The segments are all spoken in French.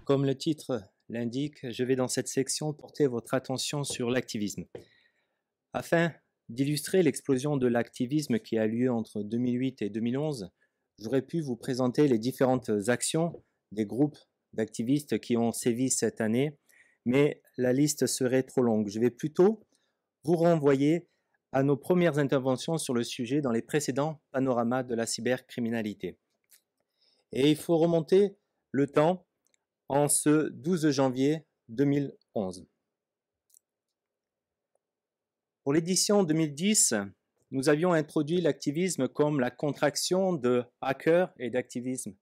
Comme le titre l'indique, je vais dans cette section porter votre attention sur l'activisme. Afin d'illustrer l'explosion de l'activisme qui a lieu entre 2008 et 2011, j'aurais pu vous présenter les différentes actions des groupes d'activistes qui ont sévi cette année, mais la liste serait trop longue. Je vais plutôt vous renvoyer à nos premières interventions sur le sujet dans les précédents panoramas de la cybercriminalité. Et il faut remonter le temps en ce 12 janvier 2011. Pour l'édition 2010, nous avions introduit l'activisme comme la contraction de hacker et d'activisme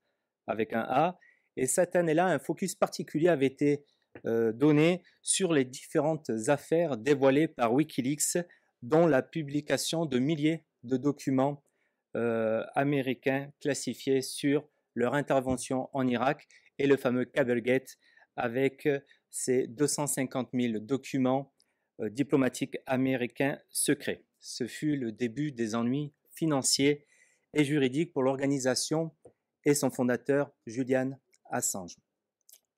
avec un A, et cette année-là, un focus particulier avait été donné sur les différentes affaires dévoilées par Wikileaks, dont la publication de milliers de documents américains classifiés sur leur intervention en Irak et le fameux Cablegate avec ses 250 000 documents diplomatiques américains secrets. Ce fut le début des ennuis financiers et juridiques pour l'organisation et son fondateur Julian Assange.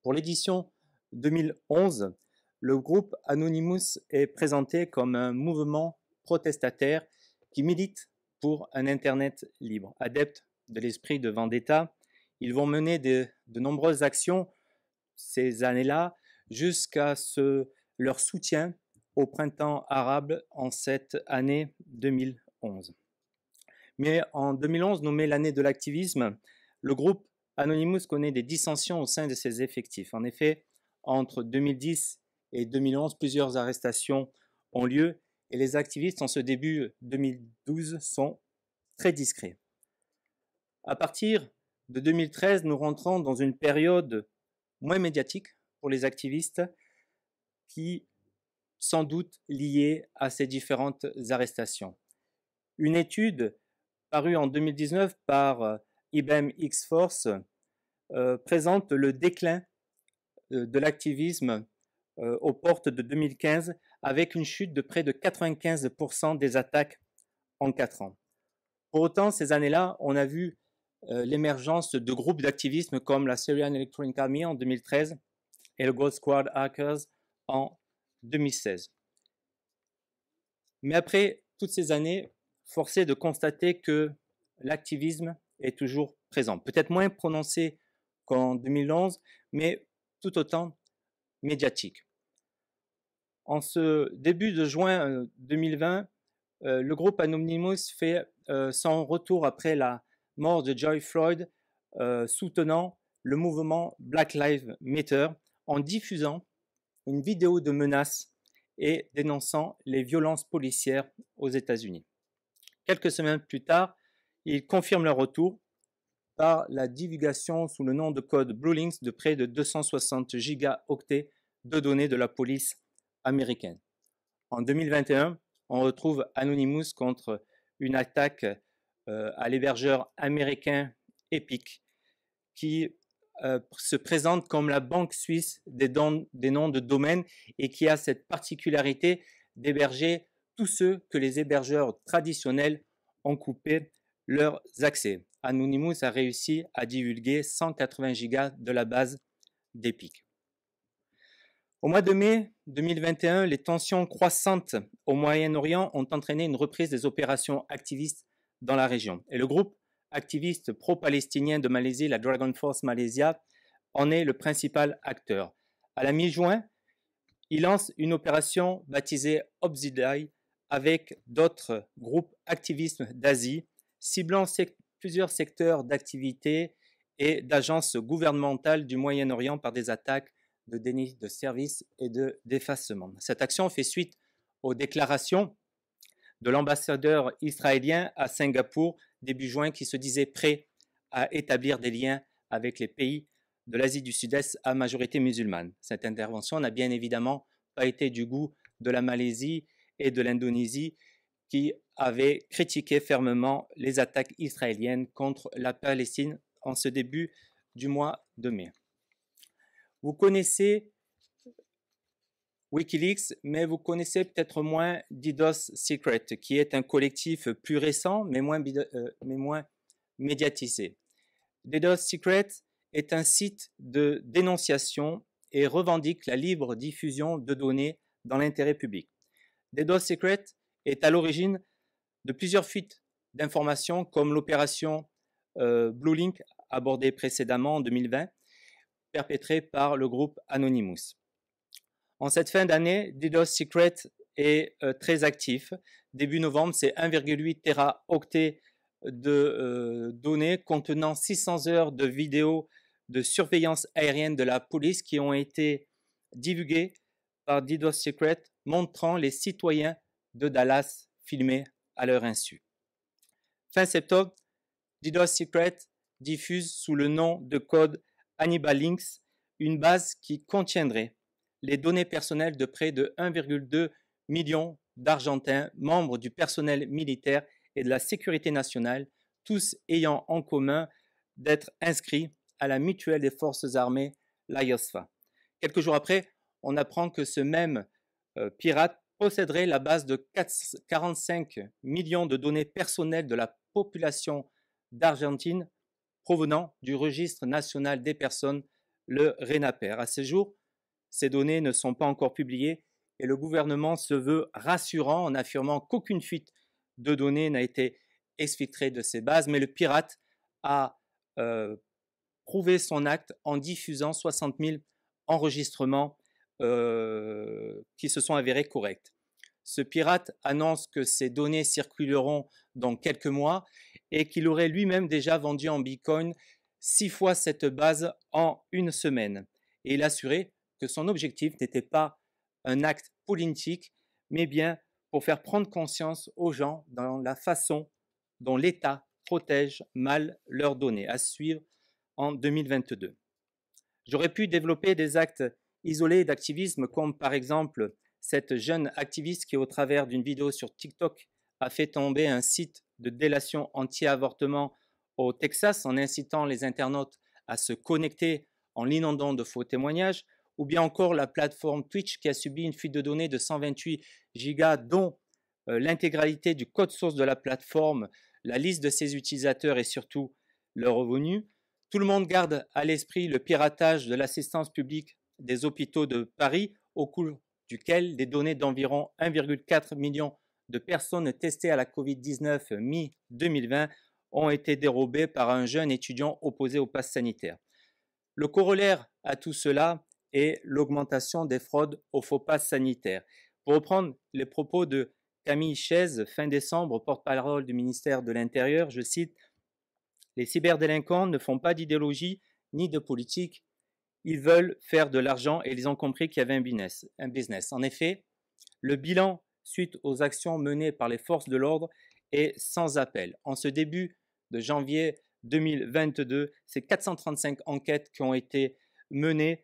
Pour l'édition 2011, le groupe Anonymous est présenté comme un mouvement protestataire qui milite pour un Internet libre. Adeptes de l'esprit de vendetta, ils vont mener de nombreuses actions ces années-là jusqu'à leur soutien au printemps arabe en cette année 2011. Mais en 2011, nommé l'année de l'activisme, le groupe Anonymous connaît des dissensions au sein de ses effectifs. En effet, entre 2010 et 2011, plusieurs arrestations ont lieu et les activistes en ce début 2012 sont très discrets. À partir de 2013, nous rentrons dans une période moins médiatique pour les activistes qui sans doute liée à ces différentes arrestations. Une étude parue en 2019 par IBM X-Force présente le déclin de l'activisme aux portes de 2015 avec une chute de près de 95% des attaques en 4 ans. Pour autant, ces années-là, on a vu l'émergence de groupes d'activisme comme la Syrian Electronic Army en 2013 et le Gold Squad Hackers en 2016. Mais après toutes ces années, force est de constater que l'activisme est toujours présent. Peut-être moins prononcé qu'en 2011, mais tout autant médiatique. En ce début de juin 2020, le groupe Anonymous fait son retour après la mort de George Floyd, soutenant le mouvement Black Lives Matter en diffusant une vidéo de menace et dénonçant les violences policières aux États-Unis. Quelques semaines plus tard, ils confirment leur retour par la divulgation sous le nom de code BlueLinks de près de 260 gigaoctets de données de la police américaine. En 2021, on retrouve Anonymous contre une attaque à l'hébergeur américain Epic qui se présente comme la banque suisse des noms de domaine et qui a cette particularité d'héberger tous ceux que les hébergeurs traditionnels ont coupé leurs accès. Anonymous a réussi à divulguer 180 gigas de la base d'Epic. Au mois de mai 2021, les tensions croissantes au Moyen-Orient ont entraîné une reprise des opérations activistes dans la région. Et le groupe activiste pro-palestinien de Malaisie, la Dragon Force Malaysia, en est le principal acteur. À la mi-juin, il lance une opération baptisée Obsidian avec d'autres groupes activistes d'Asie, ciblant plusieurs secteurs d'activité et d'agences gouvernementales du Moyen-Orient par des attaques de déni de services et d'effacement. Cette action fait suite aux déclarations de l'ambassadeur israélien à Singapour début juin qui se disait prêt à établir des liens avec les pays de l'Asie du Sud-Est à majorité musulmane. Cette intervention n'a bien évidemment pas été du goût de la Malaisie et de l'Indonésie qui avaient critiqué fermement les attaques israéliennes contre la Palestine en ce début du mois de mai. Vous connaissez Wikileaks, mais vous connaissez peut-être moins DDoS Secret, qui est un collectif plus récent, mais moins médiatisé. DDoS Secret est un site de dénonciation et revendique la libre diffusion de données dans l'intérêt public. DDoS Secret est à l'origine de plusieurs fuites d'informations comme l'opération Bluelink abordée précédemment en 2020, perpétrée par le groupe Anonymous. En cette fin d'année, DDoS Secret est très actif. Début novembre, c'est 1,8 téraoctets de données contenant 600 heures de vidéos de surveillance aérienne de la police qui ont été divulguées par DDoS Secret, montrant les citoyens de Dallas filmés à leur insu. Fin septembre, DDoS Secret diffuse sous le nom de code Hannibal Links une base qui contiendrait les données personnelles de près de 1,2 million d'Argentins, membres du personnel militaire et de la sécurité nationale, tous ayant en commun d'être inscrits à la mutuelle des forces armées, l'IOSFA. Quelques jours après, on apprend que ce même pirate posséderait la base de 45 millions de données personnelles de la population d'Argentine provenant du registre national des personnes, le RENAPER. À ce jour, ces données ne sont pas encore publiées et le gouvernement se veut rassurant en affirmant qu'aucune fuite de données n'a été exfiltrée de ces bases, mais le pirate a prouvé son acte en diffusant 60 000 enregistrements qui se sont avérés corrects. Ce pirate annonce que ces données circuleront dans quelques mois et qu'il aurait lui-même déjà vendu en Bitcoin 6 fois cette base en une semaine. Et il assurait que son objectif n'était pas un acte politique, mais bien pour faire prendre conscience aux gens dans la façon dont l'État protège mal leurs données, à suivre en 2022. J'aurais pu développer des actes isolés d'activisme, comme par exemple cette jeune activiste qui, au travers d'une vidéo sur TikTok, a fait tomber un site de délation anti-avortement au Texas en incitant les internautes à se connecter en l'inondant de faux témoignages, ou bien encore la plateforme Twitch qui a subi une fuite de données de 128 gigas, dont l'intégralité du code source de la plateforme, la liste de ses utilisateurs et surtout leurs revenus. Tout le monde garde à l'esprit le piratage de l'assistance publique des hôpitaux de Paris, au cours duquel des données d'environ 1,4 million de personnes testées à la Covid-19 mi-2020 ont été dérobées par un jeune étudiant opposé au pass sanitaire. Le corollaire à tout cela est l'augmentation des fraudes au faux pass sanitaire. Pour reprendre les propos de Camille Chaise, fin décembre, porte-parole du ministère de l'Intérieur, je cite: « Les cyberdélinquants ne font pas d'idéologie ni de politique, ils veulent faire de l'argent et ils ont compris qu'il y avait un business. En effet, le bilan suite aux actions menées par les forces de l'ordre est sans appel. En ce début de janvier 2022, c'est 435 enquêtes qui ont été menées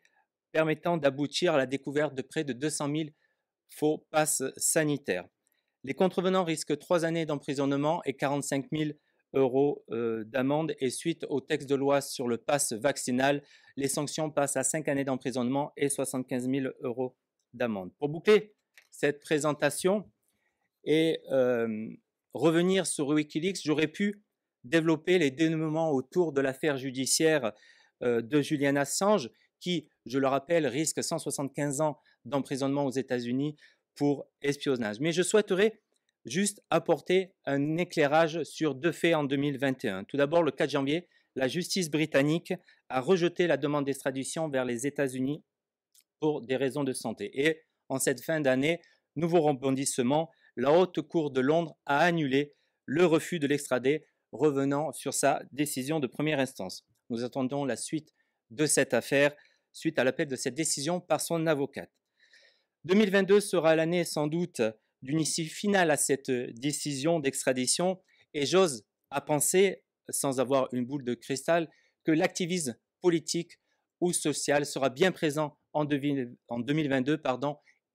permettant d'aboutir à la découverte de près de 200 000 faux passes sanitaires. Les contrevenants risquent 3 années d'emprisonnement et 45 000 euros d'amende, et suite au texte de loi sur le pass vaccinal, les sanctions passent à 5 années d'emprisonnement et 75 000 euros d'amende. Pour boucler cette présentation et revenir sur Wikileaks, j'aurais pu développer les dénouements autour de l'affaire judiciaire de Julian Assange, qui, je le rappelle, risque 175 ans d'emprisonnement aux États-Unis pour espionnage. Mais je souhaiterais juste apporter un éclairage sur 2 faits en 2021. Tout d'abord, le 4 janvier, la justice britannique a rejeté la demande d'extradition vers les États-Unis pour des raisons de santé. Et en cette fin d'année, nouveau rebondissement, la Haute Cour de Londres a annulé le refus de l'extrader, revenant sur sa décision de première instance. Nous attendons la suite de cette affaire, suite à l'appel de cette décision par son avocate. 2022 sera l'année sans doute d'une issue finale à cette décision d'extradition, et j'ose à penser, sans avoir une boule de cristal, que l'activisme politique ou social sera bien présent en 2022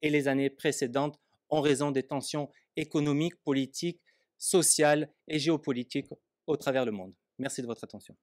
et les années précédentes, en raison des tensions économiques, politiques, sociales et géopolitiques au travers le monde. Merci de votre attention.